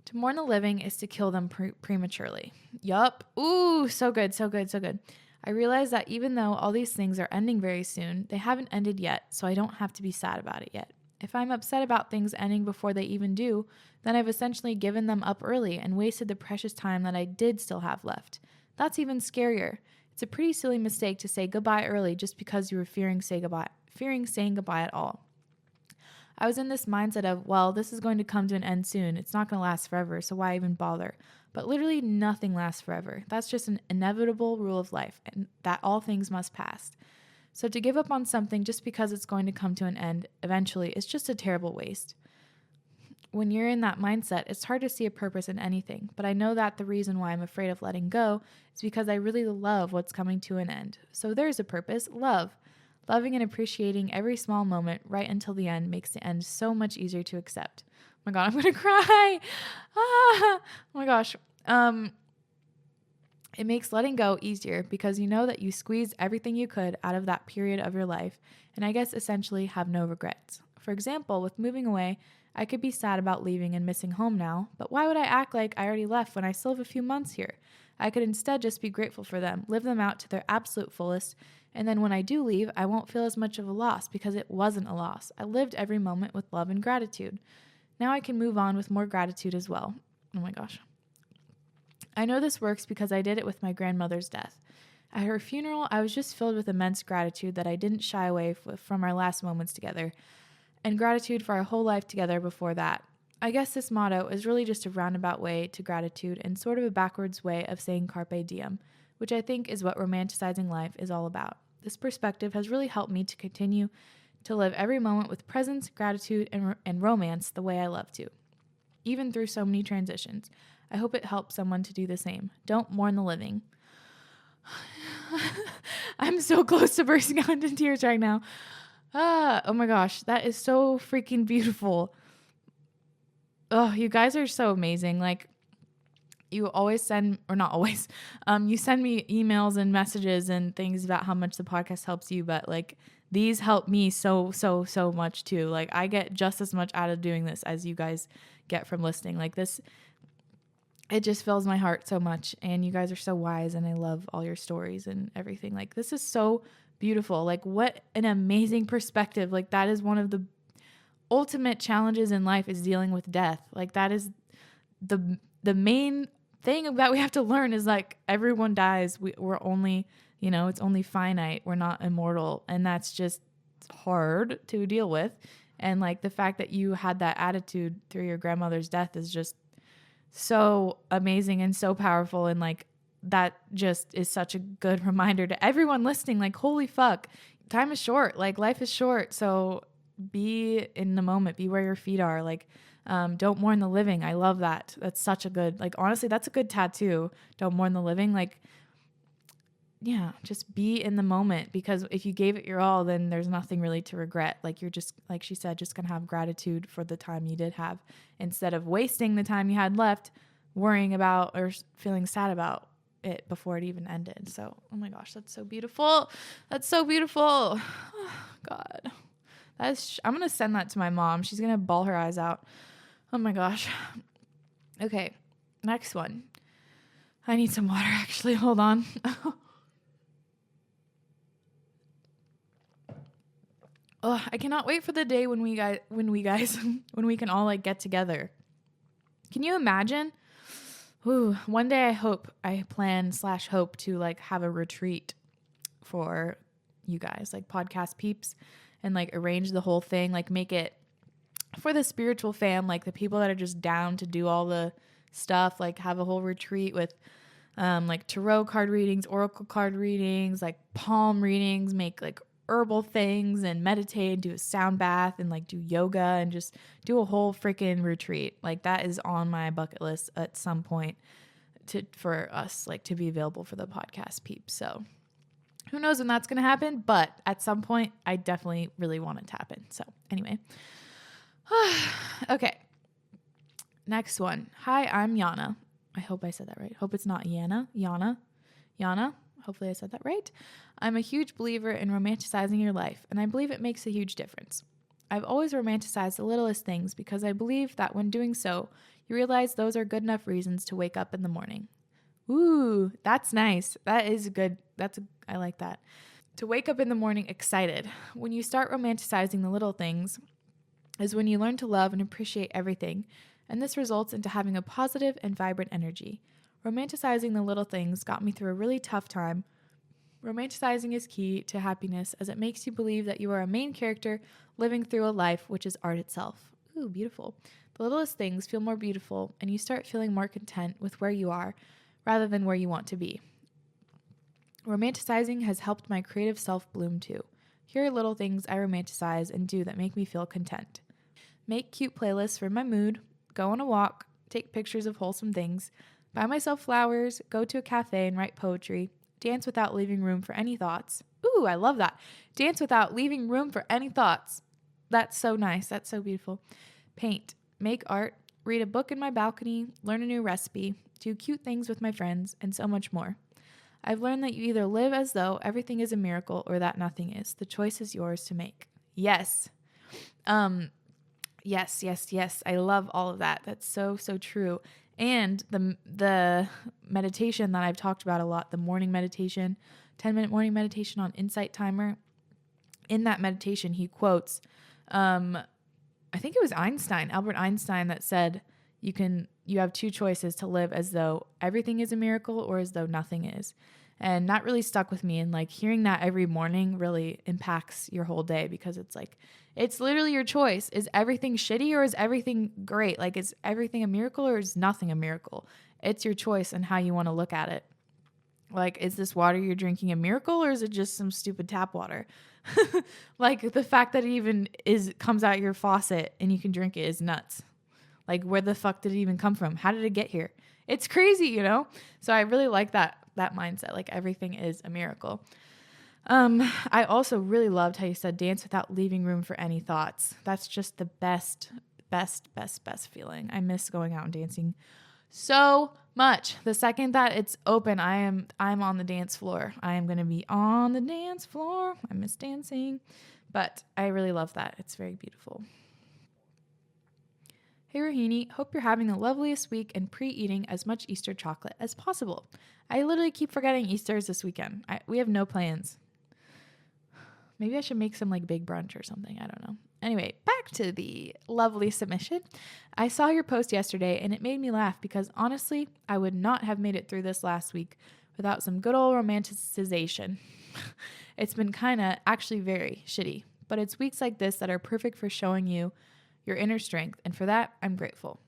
To mourn the living is to kill them prematurely. Yup. Ooh, so good, so good, so good. I realize that even though all these things are ending very soon, they haven't ended yet, so I don't have to be sad about it yet. If I'm upset about things ending before they even do, then I've essentially given them up early and wasted the precious time that I did still have left. That's even scarier. It's a pretty silly mistake to say goodbye early just because you were fearing saying goodbye at all. I was in this mindset of, well, this is going to come to an end soon. It's not going to last forever, so why even bother? But literally nothing lasts forever. That's just an inevitable rule of life, and that all things must pass. So to give up on something just because it's going to come to an end eventually is just a terrible waste. When you're in that mindset, it's hard to see a purpose in anything, but I know that the reason why I'm afraid of letting go is because I really love what's coming to an end. So there's a purpose, love. Loving and appreciating every small moment right until the end makes the end so much easier to accept. Oh my God, I'm going to cry. Oh my gosh. It makes letting go easier because you know that you squeezed everything you could out of that period of your life and I guess essentially have no regrets. For example, with moving away, I could be sad about leaving and missing home now, but why would I act like I already left when I still have a few months here? I could instead just be grateful for them, live them out to their absolute fullest, and then when I do leave, I won't feel as much of a loss because it wasn't a loss. I lived every moment with love and gratitude. Now I can move on with more gratitude as well. Oh my gosh. I know this works because I did it with my grandmother's death. At her funeral, I was just filled with immense gratitude that I didn't shy away from our last moments together, and gratitude for our whole life together before that. I guess this motto is really just a roundabout way to gratitude and sort of a backwards way of saying carpe diem, which I think is what romanticizing life is all about. This perspective has really helped me to continue to live every moment with presence, gratitude, and romance the way I love to, even through so many transitions. I hope it helps someone to do the same. Don't mourn the living. I'm so close to bursting out into tears right now. Oh my gosh, that is so freaking beautiful. Oh, you guys are so amazing. Like, you always send, or not always, you send me emails and messages and things about how much the podcast helps you, but like these help me so much too. Like I get just as much out of doing this as you guys get from listening. Like this, it just fills my heart so much, and you guys are so wise, and I love all your stories and everything. Like this is so beautiful. Like what an amazing perspective. Like that is one of the ultimate challenges in life, is dealing with death. Like that is the main thing that we have to learn, is like everyone dies. We're only, it's only finite. We're not immortal, and that's just hard to deal with. And like the fact that you had that attitude through your grandmother's death is just so amazing and so powerful. And like that just is such a good reminder to everyone listening. Like, holy fuck, time is short. Like life is short. So be in the moment, be where your feet are. Like, don't mourn the living. I love that. That's such a good, like, honestly, that's a good tattoo. Don't mourn the living. Like, yeah, just be in the moment, because if you gave it your all, then there's nothing really to regret. Like you're just, like she said, just going to have gratitude for the time you did have, instead of wasting the time you had left worrying about or feeling sad about it before it even ended. So, oh my gosh, that's so beautiful. That's so beautiful. Oh, God. I'm going to send that to my mom. She's going to bawl her eyes out. Oh my gosh. Okay. Next one. I need some water, actually. Hold on. Oh, I cannot wait for the day when we can all like get together. Can you imagine? Ooh, one day I plan/hope to like have a retreat for you guys, like podcast peeps, and like arrange the whole thing, like make it for the spiritual fam, like the people that are just down to do all the stuff, like have a whole retreat with like tarot card readings, oracle card readings, like palm readings, make like herbal things and meditate, do a sound bath and like do yoga and just do a whole freaking retreat. Like that is on my bucket list at some point for us, like to be available for the podcast peeps. So who knows when that's going to happen, but at some point I definitely really want it to happen. So anyway, okay. Next one. Hi, I'm Yana. I hope I said that right. Hope it's not Yana. Yana. Hopefully I said that right. I'm a huge believer in romanticizing your life, and I believe it makes a huge difference. I've always romanticized the littlest things because I believe that when doing so, you realize those are good enough reasons to wake up in the morning. Ooh, that's nice. That is good. I like that. To wake up in the morning excited. When you start romanticizing the little things is when you learn to love and appreciate everything, and this results into having a positive and vibrant energy. Romanticizing the little things got me through a really tough time. Romanticizing is key to happiness as it makes you believe that you are a main character living through a life which is art itself. Ooh, beautiful. The littlest things feel more beautiful, and you start feeling more content with where you are rather than where you want to be. Romanticizing has helped my creative self bloom too. Here are little things I romanticize and do that make me feel content. Make cute playlists for my mood, go on a walk, take pictures of wholesome things, buy myself flowers, go to a cafe and write poetry, dance without leaving room for any thoughts. Ooh, I love that. Dance without leaving room for any thoughts. That's so nice. That's so beautiful. Paint, make art, read a book in my balcony, learn a new recipe, do cute things with my friends, and so much more. I've learned that you either live as though everything is a miracle or that nothing is. The choice is yours to make. Yes. Yes. I love all of that. That's so true. And the meditation that I've talked about a lot, the morning meditation, 10-minute morning meditation on Insight Timer. In that meditation, he quotes, I think it was Albert Einstein, that said, you have two choices: to live as though everything is a miracle or as though nothing is. And that really stuck with me. And like hearing that every morning really impacts your whole day, because it's like, it's literally your choice. Is everything shitty or is everything great? Like, is everything a miracle or is nothing a miracle? It's your choice and how you want to look at it. Like, is this water you're drinking a miracle or is it just some stupid tap water? Like, the fact that it even comes out your faucet and you can drink it is nuts. Like, where the fuck did it even come from? How did it get here? It's crazy, you know? So I really like that mindset. Like, everything is a miracle. I also really loved how you said dance without leaving room for any thoughts. That's just the best feeling. I miss going out and dancing so much. The second that it's open, I'm on the dance floor. I am going to be on the dance floor. I miss dancing, but I really love that. It's very beautiful. Hey Rohini, hope you're having the loveliest week and pre-eating as much Easter chocolate as possible. I literally keep forgetting Easter's this weekend. We have no plans. Maybe I should make some like big brunch or something. I don't know. Anyway, back to the lovely submission. I saw your post yesterday and it made me laugh because honestly, I would not have made it through this last week without some good old romanticization. It's been kind of actually very shitty, but it's weeks like this that are perfect for showing you your inner strength, and for that, I'm grateful.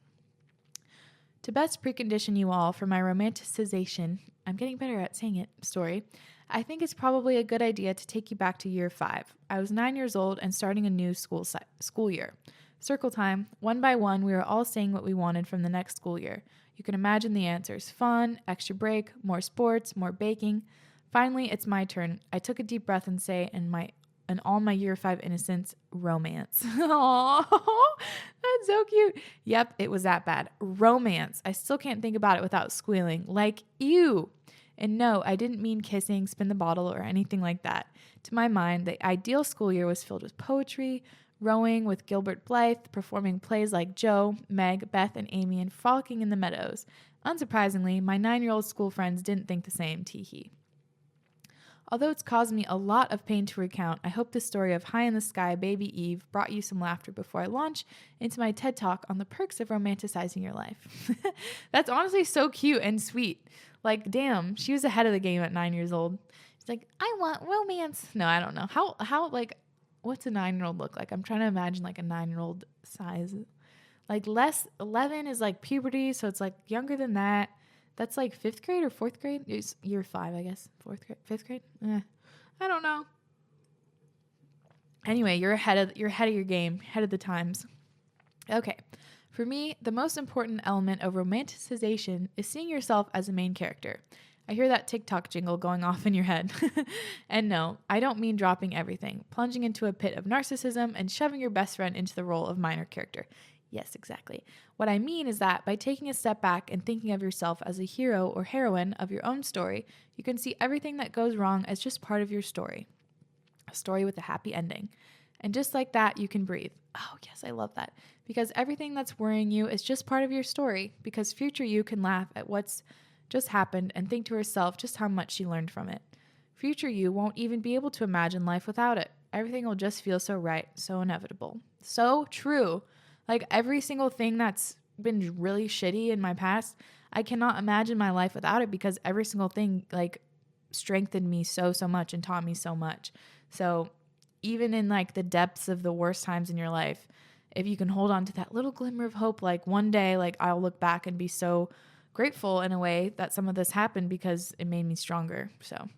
To best precondition you all for my romanticization, I'm getting better at saying it, story, I think it's probably a good idea to take you back to year 5. I was 9 years old and starting a new school year. Circle time, one by one, we were all saying what we wanted from the next school year. You can imagine the answers: fun, extra break, more sports, more baking. Finally, it's my turn. I took a deep breath and say, in all my year 5 innocence, romance. Aww, that's so cute. Yep, it was that bad. Romance. I still can't think about it without squealing. Like, ew. And no, I didn't mean kissing, spin the bottle, or anything like that. To my mind, the ideal school year was filled with poetry, rowing with Gilbert Blythe, performing plays like Joe, Meg, Beth, and Amy, and frolicking in the meadows. Unsurprisingly, my 9-year-old school friends didn't think the same, tee-hee. Although it's caused me a lot of pain to recount, I hope the story of High in the Sky, Baby Eve brought you some laughter before I launch into my TED Talk on the perks of romanticizing your life. That's honestly so cute and sweet. Like, damn, she was ahead of the game at 9 years old. She's like, I want romance. No, I don't know. How like, what's a 9-year-old look like? I'm trying to imagine like a 9-year-old size. Like 11 is like puberty, so it's like younger than that. That's like 5th grade or 4th grade? It's year 5, I guess. 4th grade, 5th grade? I don't know. Anyway, you're ahead of your game, ahead of the times. Okay. For me, the most important element of romanticization is seeing yourself as a main character. I hear that Tik Tok jingle going off in your head. And no, I don't mean dropping everything, plunging into a pit of narcissism and shoving your best friend into the role of minor character. Yes, exactly. What I mean is that by taking a step back and thinking of yourself as a hero or heroine of your own story, you can see everything that goes wrong as just part of your story. A story with a happy ending. And just like that, you can breathe. Oh, yes, I love that. Because everything that's worrying you is just part of your story, because future you can laugh at what's just happened and think to herself just how much she learned from it. Future you won't even be able to imagine life without it. Everything will just feel so right, so inevitable. So true. Like every single thing that's been really shitty in my past, I cannot imagine my life without it, because every single thing like strengthened me so much and taught me so much. So even in like the depths of the worst times in your life, if you can hold on to that little glimmer of hope, like one day, like I'll look back and be so grateful in a way that some of this happened, because it made me stronger. So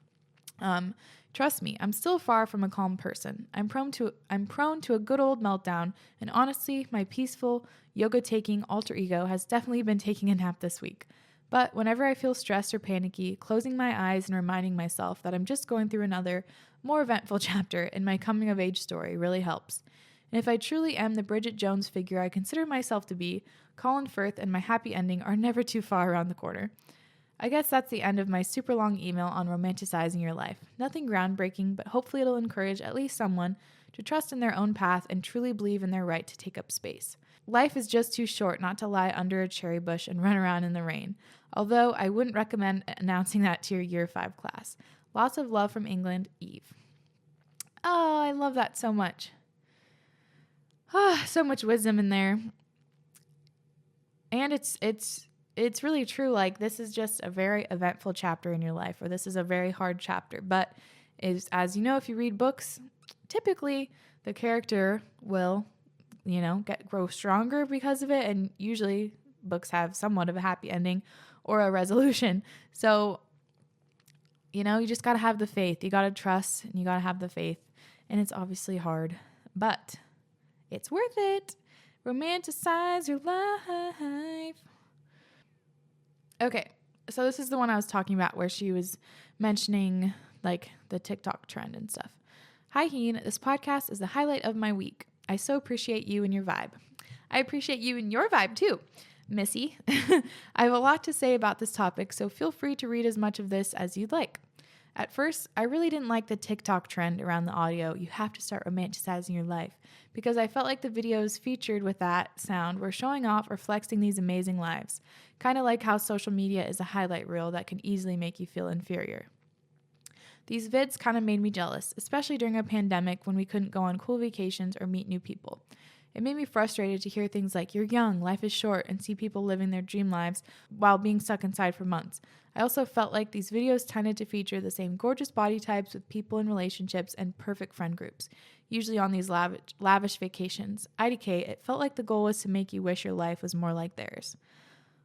trust me, I'm still far from a calm person. I'm prone to a good old meltdown, and honestly, my peaceful, yoga-taking alter ego has definitely been taking a nap this week. But whenever I feel stressed or panicky, closing my eyes and reminding myself that I'm just going through another, more eventful chapter in my coming-of-age story really helps. And if I truly am the Bridget Jones figure I consider myself to be, Colin Firth and my happy ending are never too far around the corner. I guess that's the end of my super long email on romanticizing your life. Nothing groundbreaking, but hopefully it'll encourage at least someone to trust in their own path and truly believe in their right to take up space. Life is just too short not to lie under a cherry bush and run around in the rain. Although I wouldn't recommend announcing that to your year 5 class. Lots of love from England, Eve. Oh, I love that so much. So much wisdom in there. And it's really true. Like, this is just a very eventful chapter in your life, or this is a very hard chapter. But as you know, if you read books, typically the character will, grow stronger because of it. And usually books have somewhat of a happy ending or a resolution. So, you just got to have the faith. You got to trust, and you got to have the faith. And it's obviously hard, but it's worth it. Romanticize your life. Okay, so this is the one I was talking about where she was mentioning like the TikTok trend and stuff. Hi, Heen. This podcast is the highlight of my week. I so appreciate you and your vibe. I appreciate you and your vibe too, Missy. I have a lot to say about this topic, so feel free to read as much of this as you'd like. At first, I really didn't like the TikTok trend around the audio, "You have to start romanticizing your life," because I felt like the videos featured with that sound were showing off or flexing these amazing lives, kind of like how social media is a highlight reel that can easily make you feel inferior. These vids kind of made me jealous, especially during a pandemic when we couldn't go on cool vacations or meet new people. It made me frustrated to hear things like, "You're young, life is short," and see people living their dream lives while being stuck inside for months. I also felt like these videos tended to feature the same gorgeous body types with people in relationships and perfect friend groups, usually on these lavish vacations. IDK, it felt like the goal was to make you wish your life was more like theirs.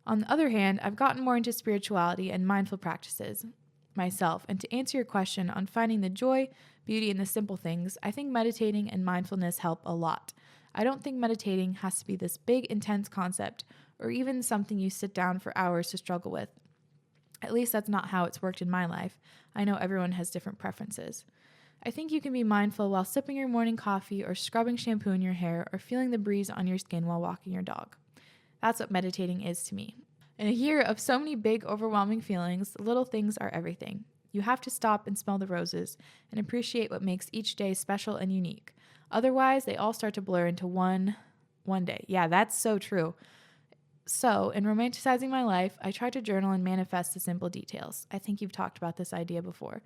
On the other hand, I've gotten more into spirituality and mindful practices myself, and to answer your question on finding the joy, beauty in the simple things, I think meditating and mindfulness help a lot. I don't think meditating has to be this big, intense concept, or even something you sit down for hours to struggle with. At least that's not how it's worked in my life. I know everyone has different preferences. I think you can be mindful while sipping your morning coffee or scrubbing shampoo in your hair or feeling the breeze on your skin while walking your dog. That's what meditating is to me. In a year of so many big, overwhelming feelings, little things are everything. You have to stop and smell the roses and appreciate what makes each day special and unique. Otherwise, they all start to blur into one day. Yeah, that's so true. So, in romanticizing my life, I try to journal and manifest the simple details. I think you've talked about this idea before.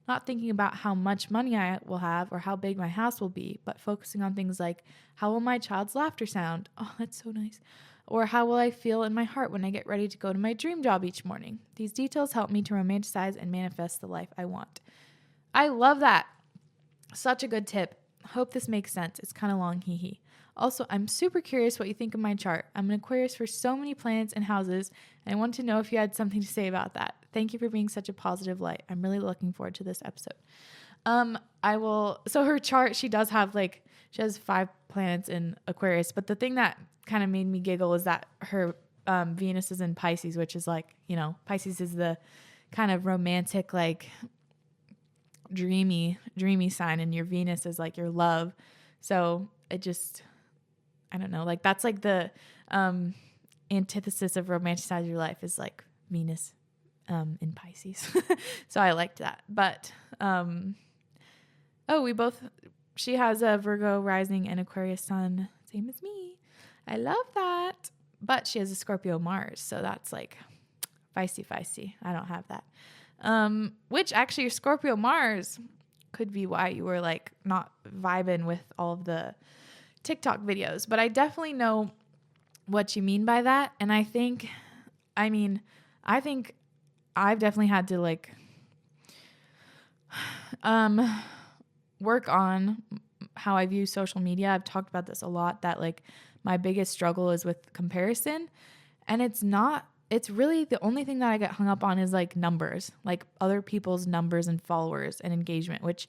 Not thinking about how much money I will have or how big my house will be, but focusing on things like, how will my child's laughter sound? Oh, that's so nice. Or how will I feel in my heart when I get ready to go to my dream job each morning? These details help me to romanticize and manifest the life I want. I love that. Such a good tip. Hope this makes sense. It's kind of long, hee hee. Also, I'm super curious what you think of my chart. I'm an Aquarius for so many planets and houses, and I want to know if you had something to say about that. Thank you for being such a positive light. I'm really looking forward to this episode. So her chart, she has 5 planets in Aquarius, but the thing that kind of made me giggle is that her Venus is in Pisces, which is like, Pisces is the kind of romantic, like dreamy sign, and your Venus is like your love. So it just, I don't know, like that's like the antithesis of romanticize your life is like Venus in Pisces. So I liked that. But we both she has a Virgo rising and Aquarius sun, same as me. I love that. But she has a Scorpio Mars, so that's like feisty. I don't have that. Which actually your Scorpio Mars could be why you were like not vibing with all of the TikTok videos. But I definitely know what you mean by that. And I think I've definitely had to like work on how I view social media. I've talked about this a lot, that like my biggest struggle is with comparison. And it's really the only thing that I get hung up on is like numbers, like other people's numbers and followers and engagement, which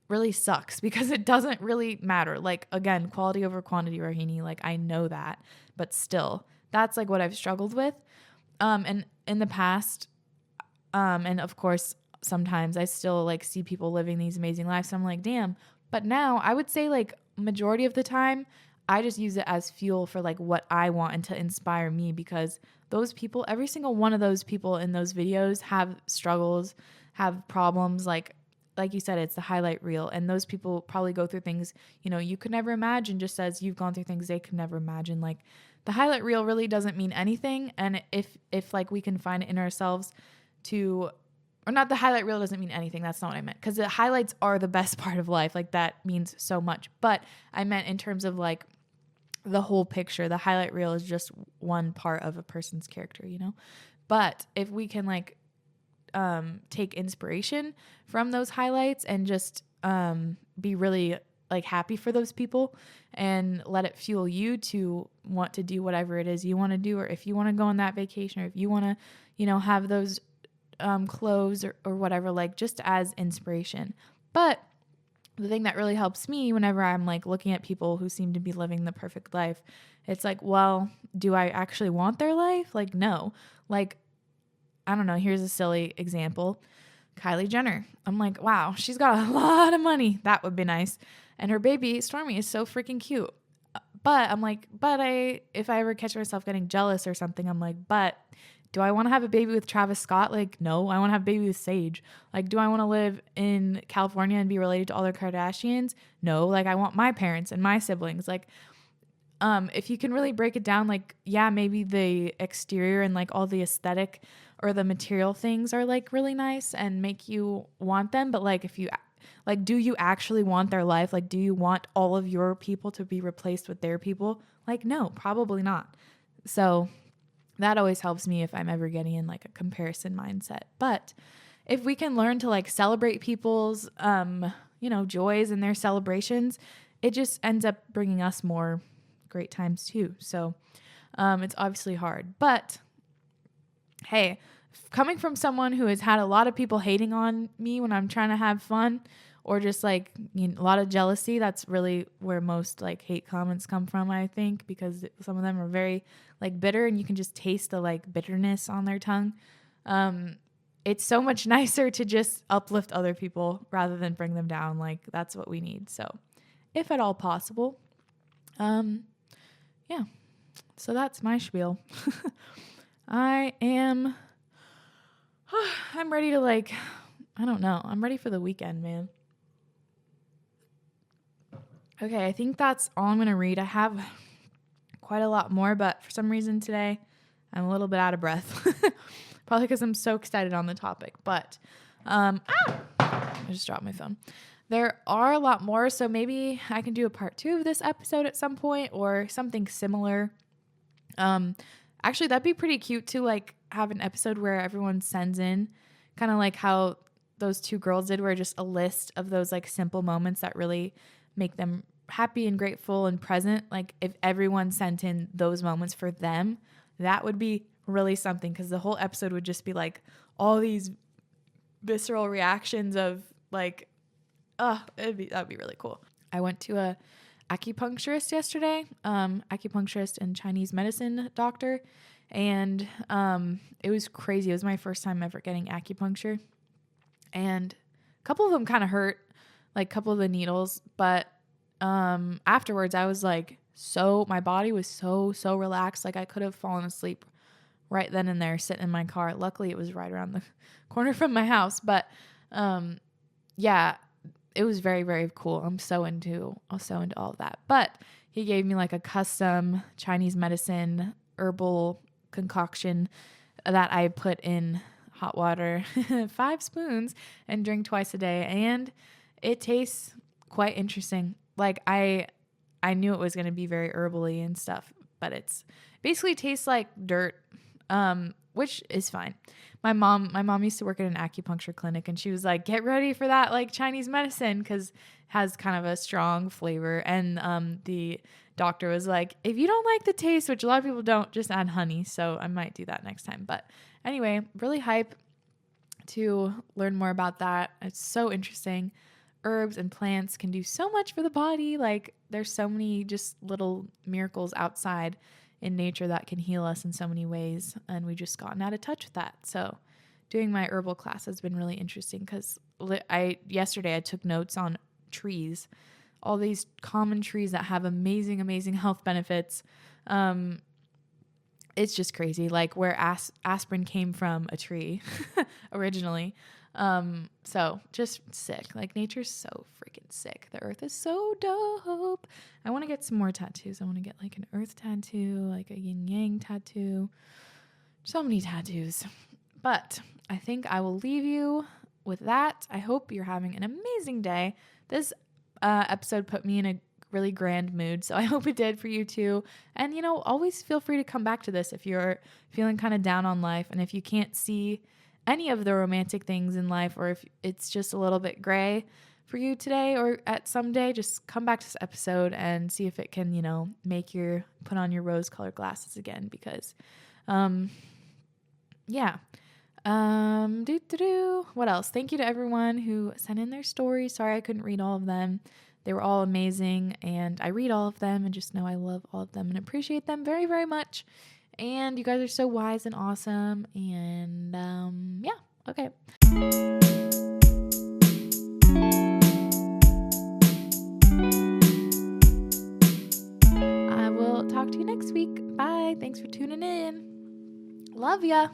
really sucks because it doesn't really matter. Like, again, quality over quantity, Rohini, like I know that, but still that's like what I've struggled with. And in the past, and of course, sometimes I still like see people living these amazing lives. So I'm like, damn. But now I would say like majority of the time, I just use it as fuel for like what I want and to inspire me, because those people, every single one of those people in those videos have struggles, have problems. Like you said, it's the highlight reel, and those people probably go through things, you could never imagine, just as you've gone through things they could never imagine. Like the highlight reel really doesn't mean anything. And if like we can find it in ourselves to, or not, the highlight reel doesn't mean anything. That's not what I meant. Because the highlights are the best part of life. Like that means so much. But I meant in terms of like the whole picture. The highlight reel is just one part of a person's character, But if we can like take inspiration from those highlights and just be really like happy for those people and let it fuel you to want to do whatever it is you want to do, or if you want to go on that vacation, or if you want to, have those clothes or whatever, like just as inspiration. But the thing that really helps me whenever I'm like looking at people who seem to be living the perfect life, it's like, well, do I actually want their life? Like, no. Like, I don't know. Here's a silly example. Kylie Jenner. I'm like, wow, she's got a lot of money. That would be nice. And her baby, Stormy, is so freaking cute. But I'm like, if I ever catch myself getting jealous or something, I'm like, but do I want to have a baby with Travis Scott? Like, no. I want to have a baby with Sage. Like, do I want to live in California and be related to all the Kardashians? No. Like, I want my parents and my siblings. Like, if you can really break it down, like, yeah, maybe the exterior and like all the aesthetic or the material things are like really nice and make you want them. But like, if you like, do you actually want their life? Like, do you want all of your people to be replaced with their people? Like, no, probably not. So that always helps me if I'm ever getting in like a comparison mindset. But if we can learn to like celebrate people's, joys and their celebrations, it just ends up bringing us more great times too. So it's obviously hard, but hey, coming from someone who has had a lot of people hating on me when I'm trying to have fun, or just like a lot of jealousy, that's really where most like hate comments come from, I think, because some of them are very like bitter and you can just taste the like bitterness on their tongue. It's so much nicer to just uplift other people rather than bring them down. Like that's what we need. So if at all possible, yeah. So that's my spiel. I'm ready to like, I don't know. I'm ready for the weekend, man. Okay, I think that's all I'm going to read. I have quite a lot more, but for some reason today, I'm a little bit out of breath. Probably because I'm so excited on the topic. But I just dropped my phone. There are a lot more, so maybe I can do a part 2 of this episode at some point or something similar. Actually, that'd be pretty cute to like have an episode where everyone sends in kind of like how those 2 girls did, where just a list of those like simple moments that really make them happy and grateful and present. Like if everyone sent in those moments for them, that would be really something, because the whole episode would just be like all these visceral reactions of like, that'd be really cool. I went to a acupuncturist yesterday, acupuncturist and Chinese medicine doctor, and it was crazy. It was my first time ever getting acupuncture, and a couple of them kind of hurt, like a couple of the needles, but afterwards I was like, my body was so relaxed, like I could have fallen asleep right then and there sitting in my car. Luckily it was right around the corner from my house, but yeah, it was very, very cool. I'm so into all of that. But he gave me like a custom Chinese medicine herbal concoction that I put in hot water, 5 spoons, and drink twice a day. And it tastes quite interesting. Like I knew it was going to be very herbally and stuff, but it's basically tastes like dirt, which is fine. My mom used to work at an acupuncture clinic, and she was like, get ready for that like Chinese medicine, because it has kind of a strong flavor. And the doctor was like, if you don't like the taste, which a lot of people don't, just add honey. So I might do that next time. But anyway, really hype to learn more about that. It's so interesting. Herbs and plants can do so much for the body. Like there's so many just little miracles outside in nature that can heal us in so many ways, and we just gotten out of touch with that. So doing my herbal class has been really interesting, because yesterday I took notes on trees, all these common trees that have amazing health benefits. It's just crazy, like where aspirin came from a tree originally. So just sick. Like nature's so freaking sick. The earth is so dope. I want to get some more tattoos. I want to get like an earth tattoo, like a yin yang tattoo. So many tattoos. But I think I will leave you with that. I hope you're having an amazing day. This episode put me in a really grand mood, so I hope it did for you too. And always feel free to come back to this if you're feeling kind of down on life, and if you can't see any of the romantic things in life, or if it's just a little bit gray for you today or at some day, just come back to this episode and see if it can, make you put on your rose-colored glasses again, because, yeah. What else? Thank you to everyone who sent in their stories. Sorry I couldn't read all of them. They were all amazing, and I read all of them, and just know I love all of them and appreciate them very, very much. And you guys are so wise and awesome. And yeah, okay. I will talk to you next week. Bye. Thanks for tuning in. Love ya.